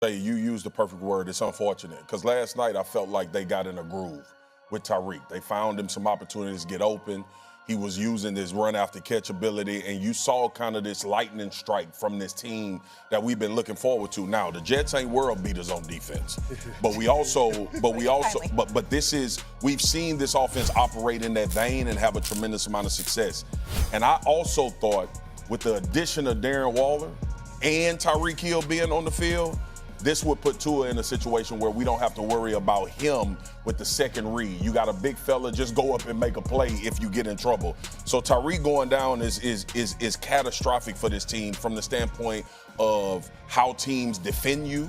You used the perfect word. It's unfortunate because last night I felt like they got in a groove with Tyreek. They found him some opportunities to get open. He was using his run after catch ability, and you saw kind of this lightning strike from this team that we've been looking forward to. Now, the Jets ain't world beaters on defense, but we've seen this offense operate in that vein and have a tremendous amount of success. And I also thought with the addition of Darren Waller and Tyreek Hill being on the field, this would put Tua in a situation where we don't have to worry about him with the second read. You got a big fella, just go up and make a play if you get in trouble. So Tyreek going down is catastrophic for this team from the standpoint of how teams defend you,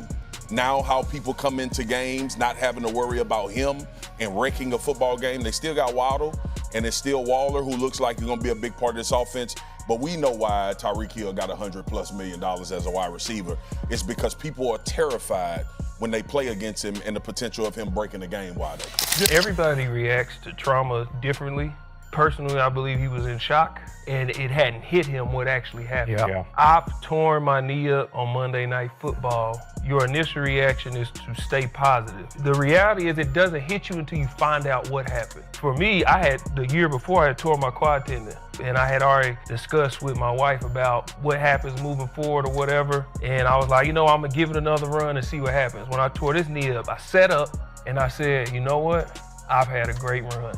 now how people come into games not having to worry about him and wrecking a football game. They still got Waddle, and it's still Waller, who looks like he's going to be a big part of this offense. But we know why Tyreek Hill got $100+ million as a wide receiver. It's because people are terrified when they play against him and the potential of him breaking the game wide open. Everybody reacts to trauma differently. Personally, I believe he was in shock, and it hadn't hit him what actually happened. Yeah. I've torn my knee up on Monday Night Football. Your initial reaction is to stay positive. The reality is it doesn't hit you until you find out what happened. For me, the year before, I had torn my quad tendon, and I had already discussed with my wife about what happens moving forward or whatever, and I was like, I'm gonna give it another run and see what happens. When I tore this knee up, I sat up and I said, you know what? I've had a great run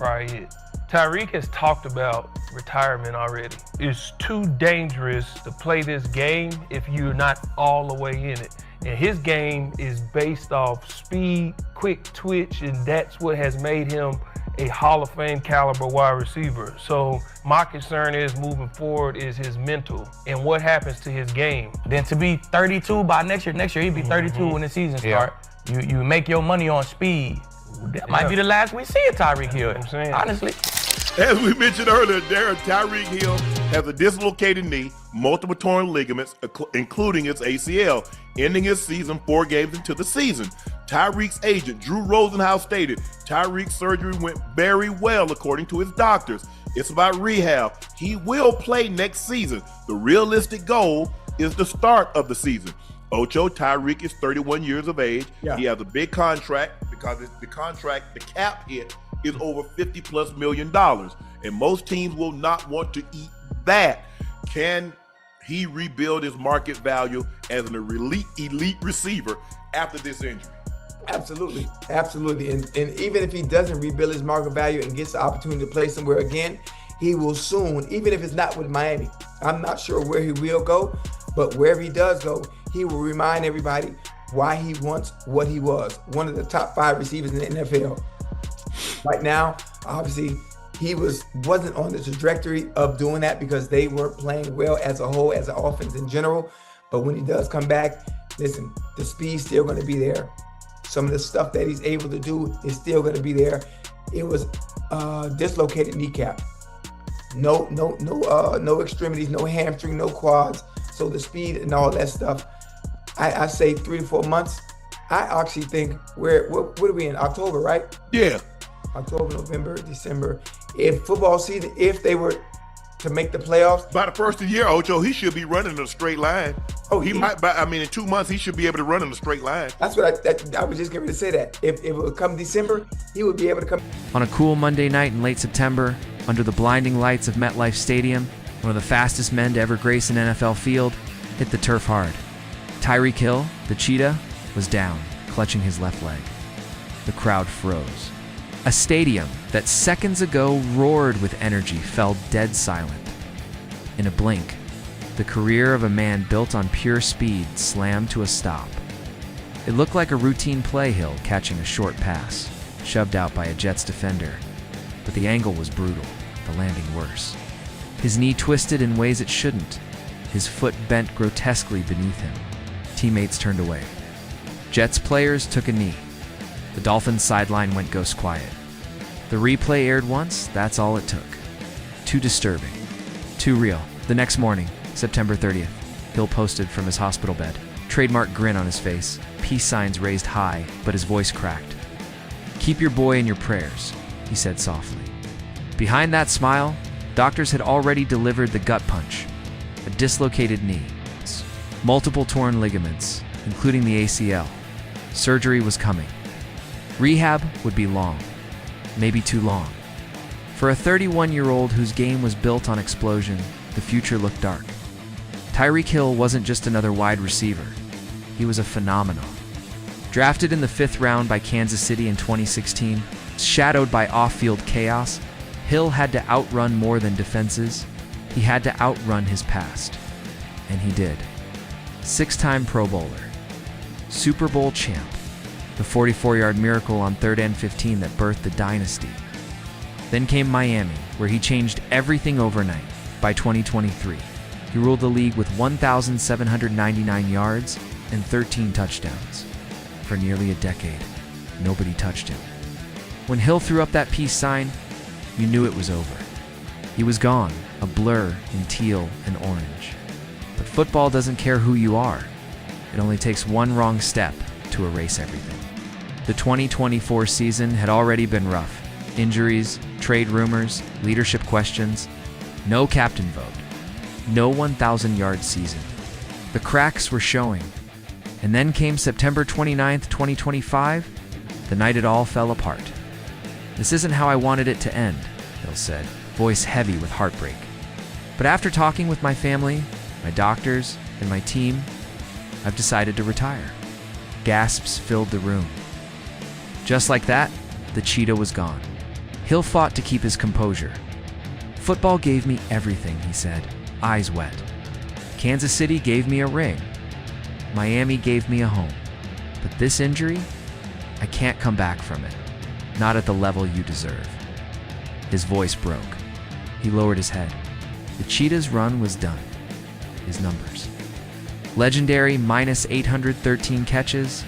right here. Tyreek has talked about retirement already. It's too dangerous to play this game if you're not all the way in it. And his game is based off speed, quick twitch, and that's what has made him a Hall of Fame caliber wide receiver. So my concern is moving forward is his mental and what happens to his game. Then to be 32 by next year he'll be 32 when the season starts. You make your money on speed. That might be the last we see of Tyreek Hill, honestly. As we mentioned earlier, Tyreek Hill has a dislocated knee, multiple torn ligaments, including its ACL, ending his season 4 games into the season. Tyreek's agent, Drew Rosenhaus, stated Tyreek's surgery went very well, according to his doctors. It's about rehab. He will play next season. The realistic goal is the start of the season. Ocho, Tyreek is 31 years of age. Yeah. He has a big contract because the cap hit is over $50+ million. And most teams will not want to eat that. Can he rebuild his market value as an elite receiver after this injury? Absolutely. And even if he doesn't rebuild his market value and gets the opportunity to play somewhere again, he will soon, even if it's not with Miami. I'm not sure where he will go, but wherever he does go, he will remind everybody why he wants what he was, one of the top 5 receivers in the NFL. Right now, obviously, he wasn't on the trajectory of doing that because they weren't playing well as a whole, as an offense in general. But when he does come back, listen, the speed's still going to be there. Some of the stuff that he's able to do is still going to be there. It was dislocated kneecap. No extremities, no hamstring, no quads. So the speed and all that stuff, I say 3 to 4 months. I actually think what are we in, October, right? Yeah. October, November, December. If football season, if they were to make the playoffs. By the first of the year, Ocho, he should be running in a straight line. In 2 months, he should be able to run in a straight line. That's what I was just getting ready to say that. If it would come December, he would be able to come. On a cool Monday night in late September, under the blinding lights of MetLife Stadium, one of the fastest men to ever grace an NFL field hit the turf hard. Tyreek Hill, the Cheetah, was down, clutching his left leg. The crowd froze. A stadium that seconds ago roared with energy fell dead silent. In a blink, the career of a man built on pure speed slammed to a stop. It looked like a routine play, Hill catching a short pass, shoved out by a Jets defender. But the angle was brutal, the landing worse. His knee twisted in ways it shouldn't. His foot bent grotesquely beneath him. Teammates turned away. Jets players took a knee. The Dolphins sideline went ghost quiet. The replay aired once, that's all it took. Too disturbing. Too real. The next morning, September 30th, Hill posted from his hospital bed. Trademark grin on his face, peace signs raised high, but his voice cracked. "Keep your boy in your prayers," he said softly. Behind that smile, doctors had already delivered the gut punch. A dislocated knee, multiple torn ligaments, including the ACL. Surgery was coming. Rehab would be long, maybe too long. For a 31-year-old whose game was built on explosion, the future looked dark. Tyreek Hill wasn't just another wide receiver. He was a phenomenon. Drafted in the 5th round by Kansas City in 2016, shadowed by off-field chaos, Hill had to outrun more than defenses. He had to outrun his past. And he did. 6-time Pro Bowler. Super Bowl champ. The 44-yard miracle on 3rd and 15 that birthed the dynasty. Then came Miami, where he changed everything overnight. By 2023, he ruled the league with 1,799 yards and 13 touchdowns. For nearly a decade, nobody touched him. When Hill threw up that peace sign, you knew it was over. He was gone, a blur in teal and orange. But football doesn't care who you are. It only takes one wrong step to erase everything. The 2024 season had already been rough. Injuries, trade rumors, leadership questions. No captain vote. No 1,000-yard season. The cracks were showing. And then came September 29th, 2025, the night it all fell apart. "This isn't how I wanted it to end," Hill said, voice heavy with heartbreak. "But after talking with my family, my doctors, and my team, I've decided to retire." Gasps filled the room. Just like that, the Cheetah was gone. Hill fought to keep his composure. "Football gave me everything," he said, eyes wet. "Kansas City gave me a ring. Miami gave me a home. But this injury, I can't come back from it. Not at the level you deserve." His voice broke. He lowered his head. The Cheetah's run was done. His numbers. Legendary minus 813 catches,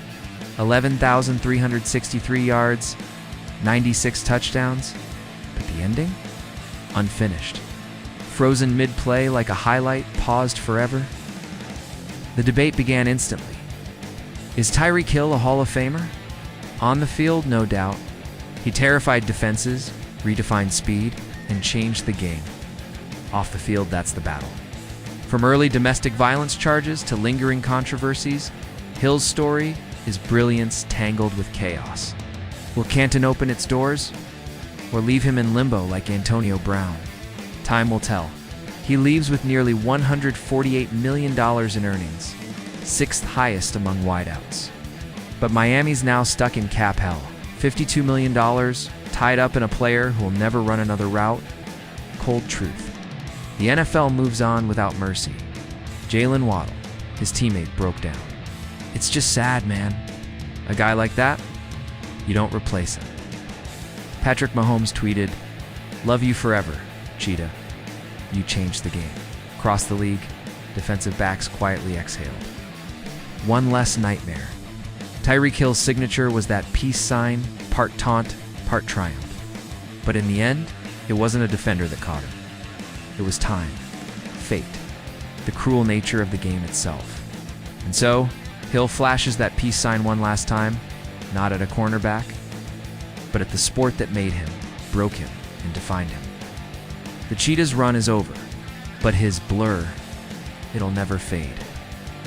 11,363 yards, 96 touchdowns. But the ending? Unfinished. Frozen mid-play like a highlight paused forever. The debate began instantly. Is Tyreek Hill a Hall of Famer? On the field, no doubt. He terrified defenses, redefined speed, and changed the game. Off the field, that's the battle. From early domestic violence charges to lingering controversies, Hill's story is brilliance tangled with chaos. Will Canton open its doors, or leave him in limbo like Antonio Brown? Time will tell. He leaves with nearly $148 million in earnings, 6th highest among wideouts. But Miami's now stuck in cap hell. $52 million, tied up in a player who will never run another route. Cold truth. The NFL moves on without mercy. Jalen Waddle, his teammate, broke down. "It's just sad, man. A guy like that, you don't replace him." Patrick Mahomes tweeted, "Love you forever, Cheetah. You changed the game." Across the league, defensive backs quietly exhaled. One less nightmare. Tyreek Hill's signature was that peace sign, part taunt, part triumph. But in the end, it wasn't a defender that caught him. It was time, fate, the cruel nature of the game itself. And so, Hill flashes that peace sign one last time, not at a cornerback, but at the sport that made him, broke him, and defined him. The Cheetah's run is over, but his blur, it'll never fade.